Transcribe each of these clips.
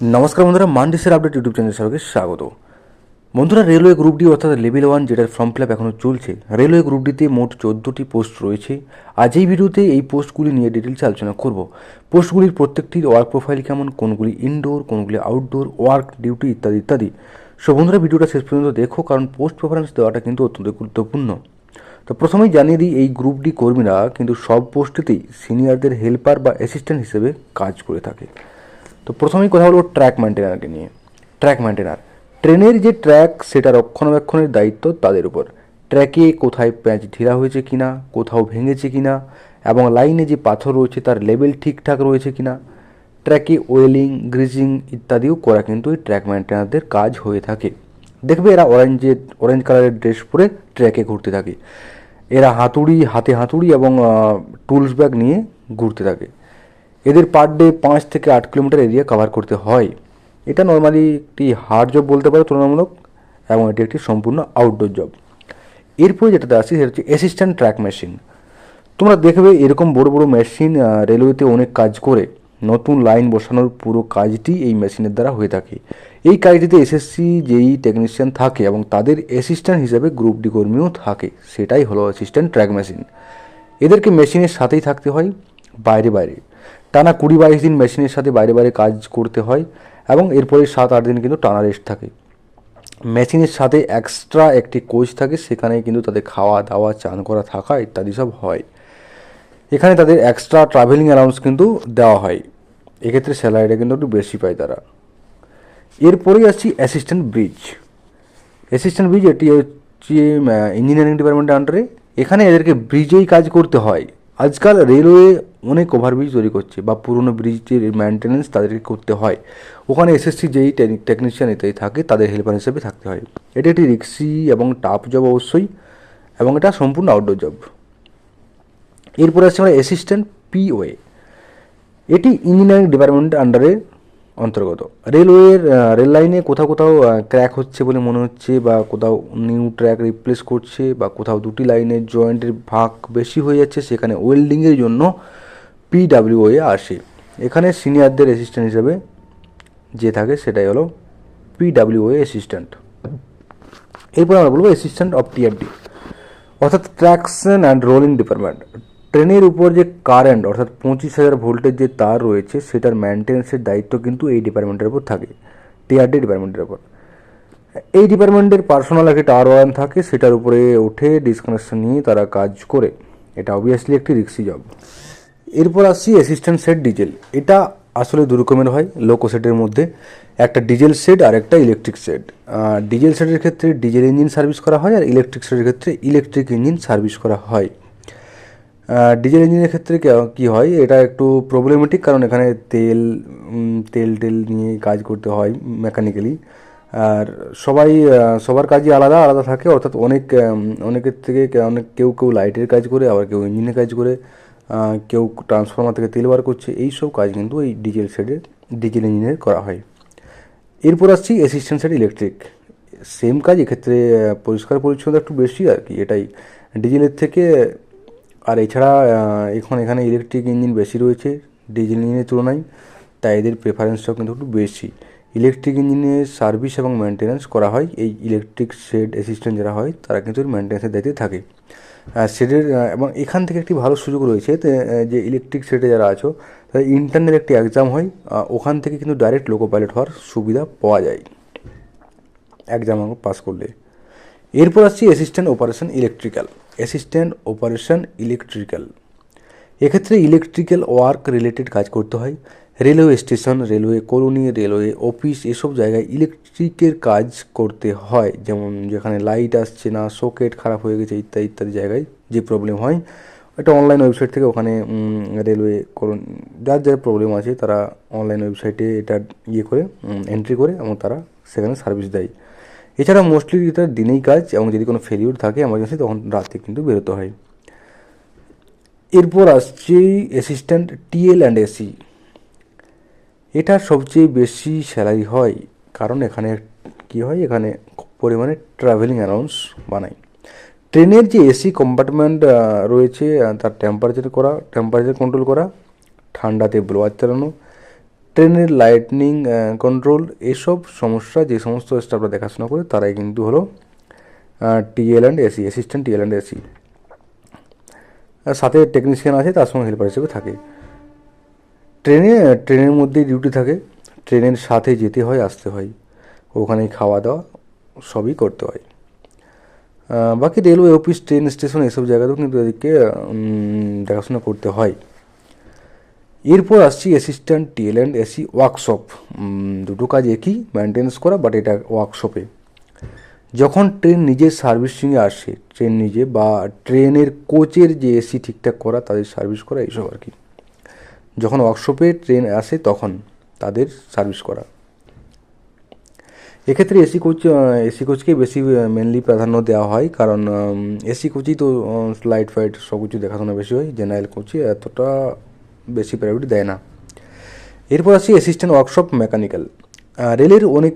নমস্কার বন্ধুরা, মানডিসের update YouTube চ্যানেলে সবাইকে স্বাগত। বন্ধুরা, রেলওয়ে গ্রুপ ডি অর্থাৎ লেভেল 1 যেটার ফর্ম ফিল আপ এখনও চলছে, রেলওয়ে গ্রুপ ডিতে মোট 14টি পোস্ট রয়েছে। আজ এই ভিডিওতে এই পোস্টগুলি নিয়ে ডিটেলসে আলোচনা করব। পোস্টগুলির প্রত্যেকটির ওয়ার্ক প্রোফাইল কেমন, কোনগুলি ইনডোর, কোনগুলি আউটডোর, ওয়ার্ক ডিউটি ইত্যাদি ইত্যাদি। সো বন্ধুরা, ভিডিওটা শেষ পর্যন্ত দেখো, কারণ পোস্ট প্রেফারেন্স দেওয়াটা কিন্তু অত্যন্ত গুরুত্বপূর্ণ। তো প্রথমেই জানিয়ে দিই, এই গ্রুপ ডি কর্মীরা কিন্তু সব পোস্টেতেই সিনিয়রদের হেল্পার বা অ্যাসিস্ট্যান্ট হিসেবে কাজ করে থাকে। তো প্রথমেই কথা বলবো ট্র্যাক মেনটেনারকে নিয়ে। ট্র্যাক মেনটেনার, ট্রেনের যে ট্র্যাক সেটা রক্ষণাবেক্ষণের দায়িত্ব তাদের উপর। ট্র্যাকে কোথায় প্যাঁচ ঢিলা হয়েছে কিনা, কোথাও ভেঙেছে কিনা, এবং লাইনে যে পাথর রয়েছে তার লেভেল ঠিকঠাক রয়েছে কিনা, ট্র্যাকে ওয়েলিং, গ্রিজিং ইত্যাদিও করা কিন্তু এই ট্র্যাক মেনটেনারদের কাজ হয়ে থাকে। দেখবে এরা অরেঞ্জ কালারের ড্রেস পরে ট্র্যাকে ঘুরতে থাকে। এরা হাতে হাতুড়ি এবং টুলস ব্যাগ নিয়ে ঘুরতে থাকে। এদের পার ডে 5 থেকে 8 কিলোমিটার এরিয়া কভার করতে হয়। এটা নর্মালি একটি হার্ড জব বলতে পারো তুলনামূলক, এবং এটি একটি সম্পূর্ণ আউটডোর জব। এরপরে যেটাতে আসি সেটা হচ্ছে অ্যাসিস্ট্যান্ট ট্র্যাক মেশিন। তোমরা দেখবে এরকম বড় বড় মেশিন রেলওয়েতে অনেক কাজ করে। নতুন লাইন বসানোর পুরো কাজটি এই মেশিনের দ্বারা হয়ে থাকে। এই কাজটিতে এসএসসি জেই টেকনিশিয়ান থাকে এবং তাদের অ্যাসিস্ট্যান্ট হিসেবে গ্রুপ ডি কর্মীও থাকে। সেটাই হলো অ্যাসিস্ট্যান্ট ট্র্যাক মেশিন। এদেরকে মেশিনের সাথেই থাকতে হয়, বাইরে বাইরে টানা 20-22 দিন মেশিনের সাথে বাইরে বাইরে কাজ করতে হয়, এবং এরপরে 7-8 দিন কিন্তু টানা রেস্ট থাকে। মেশিনের সাথে এক্সট্রা একটি কোচ থাকে, সেখানে কিন্তু তাদের খাওয়া দাওয়া, চান করা, থাকা ইত্যাদি সব হয়। এখানে তাদের এক্সট্রা ট্রাভেলিং অ্যালাউন্স কিন্তু দেওয়া হয়। এক্ষেত্রে স্যালারিটা কিন্তু একটু বেশি পায় তারা। এরপরেই আসছি অ্যাসিস্ট্যান্ট ব্রিজ। অ্যাসিস্ট্যান্ট ব্রিজ এটি হচ্ছে ইঞ্জিনিয়ারিং ডিপার্টমেন্টের আন্ডারে। এখানে এদেরকে ব্রিজেই কাজ করতে হয়। আজকাল রেলওয়ে অনেক ওভারব্রিজ তৈরি করছে, বা পুরনো ব্রিজের মেনটেন্যান্স তাদেরকে করতে হয়। ওখানে এসএসসি যেই টেকনিশিয়ান ইত্যাদি থাকে তাদের হেল্পার হিসেবে থাকতে হয়। এটি একটি রিক্সি এবং টাফ জব অবশ্যই, এবং এটা সম্পূর্ণ আউটডোর জব। এরপরে আসছে আমরা অ্যাসিস্ট্যান্ট পিওএ। এটি ইঞ্জিনিয়ারিং ডিপার্টমেন্টের আন্ডারে অন্তর্গত। রেল লাইনে কোথাও কোথাও ক্র্যাক হচ্ছে বলে মনে হচ্ছে, বা কোথাও নিউ ট্র্যাক রিপ্লেস করছে, বা কোথাও দুটি লাইনের জয়েন্টের ভাগ বেশি হয়ে যাচ্ছে, সেখানে ওয়েল্ডিংয়ের জন্য পিডাব্লিউএ আসে। এখানে সিনিয়রদের অ্যাসিস্ট্যান্ট হিসেবে যে থাকে সেটাই হলো পিডাব্লিউএ অ্যাসিস্ট্যান্ট। এরপর আমরা বলবো অ্যাসিস্ট্যান্ট অফ টিআরডি, অর্থাৎ ট্র্যাকশন অ্যান্ড রোলিং ডিপার্টমেন্ট। ট্রেনের উপর যে কারেন্ট অর্থাৎ 25,000 ভোল্টের যে তার রয়েছে সেটার মেনটেন্সের দায়িত্ব কিন্তু এই ডিপার্টমেন্টের উপর থাকে, টিআরডি ডিপার্টমেন্টের উপর। এই ডিপার্টমেন্টের পার্সোনাল একটি টাওয়ার ওয়ান থাকে, সেটার উপরে উঠে ডিসকানেকশন নিয়ে তারা কাজ করে। এটা অবভিয়াসলি একটি রিক্সি জব। এরপর আসছি অ্যাসিস্ট্যান্ট সেট ডিজেল। এটা আসলে দু রকমের হয় লোকো সেটের মধ্যে, একটা ডিজেল সেট আর একটা ইলেকট্রিক সেট। ডিজেল সেটের ক্ষেত্রে ডিজেল ইঞ্জিন সার্ভিস করা হয়, আর ইলেকট্রিক সেটের ক্ষেত্রে ইলেকট্রিক ইঞ্জিন সার্ভিস করা হয়। ডিজেল ইঞ্জিনের ক্ষেত্রে কী হয়, এটা একটু প্রবলেমেটিক, কারণ এখানে তেল টেল নিয়ে কাজ করতে হয় মেকানিক্যালি। আর সবার কাজই আলাদা আলাদা থাকে, অর্থাৎ অনেকের থেকে কেউ কেউ লাইটের কাজ করে, আবার কেউ ইঞ্জিনের কাজ করে, কেউ ট্রান্সফর্মার থেকে তেল বার করছে। এই সব কাজ কিন্তু এই ডিজেল ইঞ্জিনের করা হয়। এরপর আসছি অ্যাসিস্ট্যান্ট সেট ইলেকট্রিক। সেম কাজ, এক্ষেত্রে পরিষ্কার পরিচ্ছন্নতা একটু বেশি আর কি, এটাই ডিজেলের থেকে। আর এছাড়া এখানে ইলেকট্রিক ইঞ্জিন বেশি রয়েছে ডিজেল ইঞ্জিনের তুলনায়, তাই এদের প্রেফারেন্সটাও কিন্তু একটু বেশি। ইলেকট্রিক ইঞ্জিনের সার্ভিস এবং মেনটেন্যান্স করা হয় এই ইলেকট্রিক শেড অ্যাসিস্ট্যান্ট যারা হয় তারা কিন্তু মেনটেন্যান্সের দায়িত্বে থাকে। শেডের এবং এখান থেকে একটি ভালো সুযোগ রয়েছে, যে ইলেকট্রিক শেডে যারা আছো তাদের ইন্টারনাল একটি এক্সাম হয়, ওখান থেকে কিন্তু ডাইরেক্ট লোকো পাইলট হওয়ার সুবিধা পাওয়া যায় এক্সাম পাস করলে। এরপর আসছি অ্যাসিস্ট্যান্ট অপারেশন ইলেকট্রিক্যাল। এক্ষেত্রে ইলেকট্রিক্যাল ওয়ার্ক রিলেটেড কাজ করতে হয়। Railway station, railway colony, railway office, এসব জায়গায় ইলেকট্রিকের কাজ করতে হয়। যেমন যেখানে লাইট আসছে না, সকেট খারাপ হয়ে গেছে ইত্যাদি ইত্যাদি জায়গায় যে প্রবলেম হয়, একটা অনলাইন ওয়েবসাইট থেকে ওখানে রেলওয়ে কলোনি যার প্রবলেম আছে তারা অনলাইন ওয়েবসাইটে এটা করে এন্ট্রি করে, এবং তারা সেখানে সার্ভিস দেয়। এছাড়া মোস্টলি এটা দিনেই কাজ, এবং যদি কোনো ফেলিওর থাকে এমার্জেন্সি তখন রাতে কিন্তু বেরোতে হয়। এরপর আসছে অ্যাসিস্ট্যান্ট টিএল অ্যান্ড এসি। এটা সবচেয়ে বেশি স্যালারি হয়, কারণ এখানে কী হয়, এখানে পরিমাণে ট্রাভেলিং অ্যালাউন্স বানায়। ট্রেনের যে এসি কম্পার্টমেন্ট রয়েছে তার টেম্পারেচার কন্ট্রোল করা, ঠান্ডাতে ব্লোয়ার চালানো, ট্রেনের লাইটনিং কন্ট্রোল, এসব সমস্যা যে সমস্ত স্টাফরা দেখাশোনা করে তারাই কিন্তু হলো TL and AC, assistant TL and AC. আর সাথে টেকনিশিয়ান আছে, তার সঙ্গে হেল্পার হিসেবে থাকে। ট্রেনের মধ্যেই ডিউটি থাকে, ট্রেনের সাথে যেতে হয়, আসতে হয়, ওখানেই খাওয়া দাওয়া সবই করতে হয়। বাকি রেলওয়ে অফিস, ট্রেন স্টেশন এসব জায়গাতেও কিন্তু এদিকে দেখাশোনা করতে হয়। এরপর আসছি assistant TL and AC workshop. দুটো কাজ একই, মেনটেন্স করা, বাট এটা ওয়ার্কশপে। যখন ট্রেন নিজের সার্ভিসিংয়ে আসে, ট্রেন নিজে বা ট্রেনের কোচের যে এসি ঠিকঠাক করা, তাদের সার্ভিস করা, এইসব আর কি। যখন ওয়ার্কশপে ট্রেন আসে তখন তাদের সার্ভিস করা। এক্ষেত্রে এসি কোচকে বেশি মেনলি প্রাধান্য দেওয়া হয়, কারণ এসি কোচই তো লাইট ফাইট সব কিছু দেখাশোনা বেশি হয়, জেনারেল কোচে এতটা বেশি প্রায়োরিটি দেয় না। এরপর আসি অ্যাসিস্ট্যান্ট ওয়ার্কশপ মেকানিক্যাল। রেলের অনেক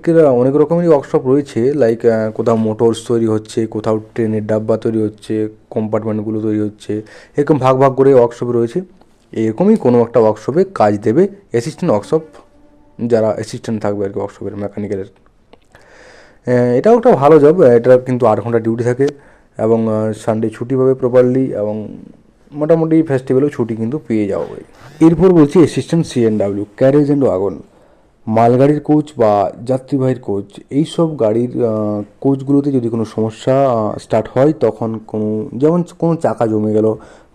রকমেরই ওয়ার্কশপ রয়েছে, লাইক কোথাও মোটরস তৈরি হচ্ছে, কোথাও ট্রেনের ডাব্বা তৈরি হচ্ছে, কম্পার্টমেন্টগুলো তৈরি হচ্ছে, এরকম ভাগ ভাগ করে ওয়ার্কশপ রয়েছে। এরকমই কোনো একটা ওয়ার্কশপে কাজ দেবে অ্যাসিস্ট্যান্ট ওয়ার্কশপ, যারা অ্যাসিস্ট্যান্ট থাকবে আর কি ওয়ার্কশপের মেকানিক্যালের। এটাও একটা ভালো জব, এটা কিন্তু 8 ঘন্টা ডিউটি থাকে এবং সানডে ছুটি পাবে প্রপারলি, এবং মোটামুটি ফেস্টিভ্যালেও ছুটি কিন্তু পেয়ে যাওয়া। এরপর বলছি assistant CNW, carriage and wagon. মালগাড়ির কোচ বা যাত্রীবাহীর কোচ, এইসব গাড়ির কোচগুলোতে যদি কোনো সমস্যা স্টার্ট হয়, তখন যেমন কোনো চাকা জমে গেল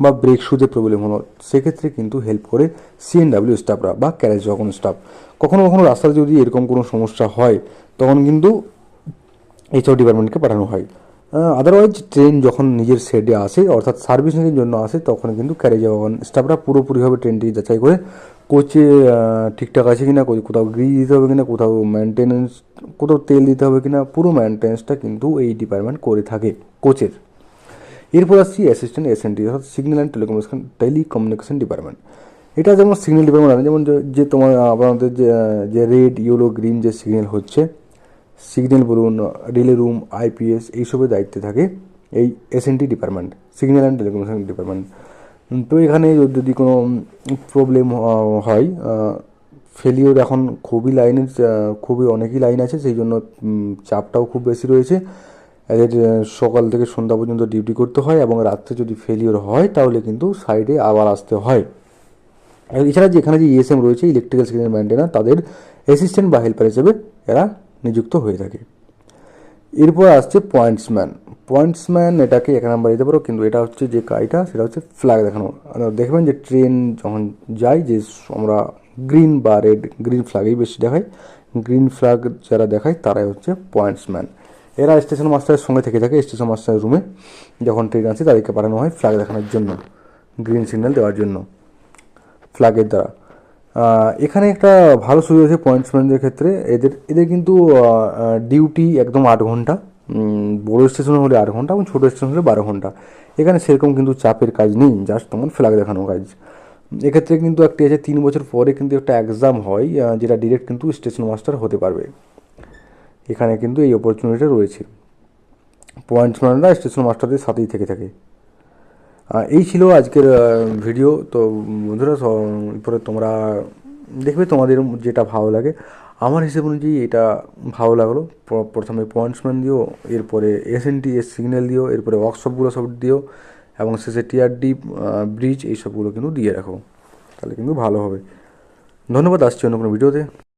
বা ব্রেক শুতে প্রবলেম হলো, সেক্ষেত্রে কিন্তু হেল্প করে সিএনডাব্লিউ স্টাফরা বা ক্যারেজ ওয়াগন স্টাফ। কখনো কখনো রাস্তায় যদি এরকম কোনো সমস্যা হয়, তখন কিন্তু এইসব ডিপার্টমেন্টকে পাঠানো হয়। আদারওয়াইজ ট্রেন যখন নিজের শেডে আসে, অর্থাৎ সার্ভিসিংয়ের জন্য আসে, তখন কিন্তু ক্যারেজ ওয়াগন স্টাফরা পুরোপুরিভাবে ট্রেনটি যাচাই করে কোচে ঠিকঠাক আছে কিনা, কোথাও গ্রিজ দিতে হবে কিনা, কোথাও মেনটেনেন্স, কোথাও তেল দিতে হবে কিনা, পুরো মেনটেন্যান্সটা কিন্তু এই ডিপার্টমেন্ট করে থাকে কোচের। এরপর আসছি অ্যাসিস্ট্যান্ট এসএনডি, অর্থাৎ সিগন্যাল অ্যান্ড টেলিকমিউনিকেশন ডিপার্টমেন্ট। এটা যেমন সিগন্যাল ডিপার্টমেন্ট আছে, যেমন যে তোমার আপনাদের যে রেড, ইয়েলো, গ্রিন যে সিগন্যাল হচ্ছে, সিগন্যাল বলুন, রিলে রুম, আইপিএস, এইসবের দায়িত্বে থাকে এই SND department, signal and telecommunication department. তো এখানে যদি কোনো প্রবলেম হয়, ফেলিওর এখন খুবই অনেকই লাইন আছে, সেই জন্য চাপটাও খুব বেশি রয়েছে। এদের সকাল থেকে সন্ধ্যা পর্যন্ত ডিউটি করতে হয়, এবং রাত্রে যদি ফেলিওর হয় তাহলে কিন্তু সাইডে আবার আসতে হয়। এছাড়া যেখানে যে ইএসএম রয়েছে, ইলেকট্রিক্যাল সিগন্যাল মেনটেনার, তাদের অ্যাসিস্ট্যান্ট বা হেল্পার হিসেবে এরা নিযুক্ত হয়ে থাকে। এরপর আসছে পয়েন্টসম্যান। পয়েন্টসম্যান এটাকে 1 নম্বর দিতে পারো, কিন্তু এটা হচ্ছে যে কাজটা, সেটা হচ্ছে ফ্ল্যাগ দেখানো। দেখবেন যে ট্রেন যখন যায়, যে আমরা গ্রিন বা রেড, গ্রিন ফ্ল্যাগই বেশি দেখায়, গ্রিন ফ্ল্যাগ যারা দেখায় তারাই হচ্ছে পয়েন্টসম্যান। এরা স্টেশন মাস্টারের সঙ্গে থেকে থাকে, স্টেশন মাস্টারের রুমে যখন ট্রেন আসে তাদেরকে পাঠানো হয় ফ্ল্যাগ দেখানোর জন্য, গ্রিন সিগন্যাল দেওয়ার জন্য ফ্ল্যাগের দ্বারা। এখানে একটা ভালো সুবিধা আছে পয়েন্টসম্যানদের ক্ষেত্রে, এদের কিন্তু ডিউটি একদম 8 ঘন্টা, বড়ো স্টেশন হলে 8 ঘন্টা এবং ছোটো স্টেশন হলে 12 ঘন্টা। এখানে সেরকম কিন্তু চাপের কাজ নেই, জাস্ট তোমার ফ্ল্যাগ দেখানো কাজ। এক্ষেত্রে কিন্তু একটি আছে, 3 বছর পরে কিন্তু একটা এক্সাম হয়, যেটা ডিরেক্ট কিন্তু স্টেশন মাস্টার হতে পারবে। এখানে কিন্তু এই অপরচুনিটিটা রয়েছে, পয়েন্টসম্যানরা স্টেশন মাস্টারদের সাথেই থেকে থাকে। এই ছিল আজকের ভিডিও। তো বন্ধুরা, পরে তোমরা দেখবে তোমাদের যেটা ভালো লাগে। আমার হিসেব অনুযায়ী এটা ভালো লাগলো। প্রথমে পয়েন্টসম্যান দিও, এরপরে এসএনটি সিগন্যাল দিও, এরপরে ওয়ার্কশপগুলো সব দিও, এবং শেষে টিআরডি, ব্রিজ, এইসবগুলো কিন্তু দিয়ে রাখো, তাহলে কিন্তু ভালো হবে। ধন্যবাদ, আসছি অন্য কোনো ভিডিওতে।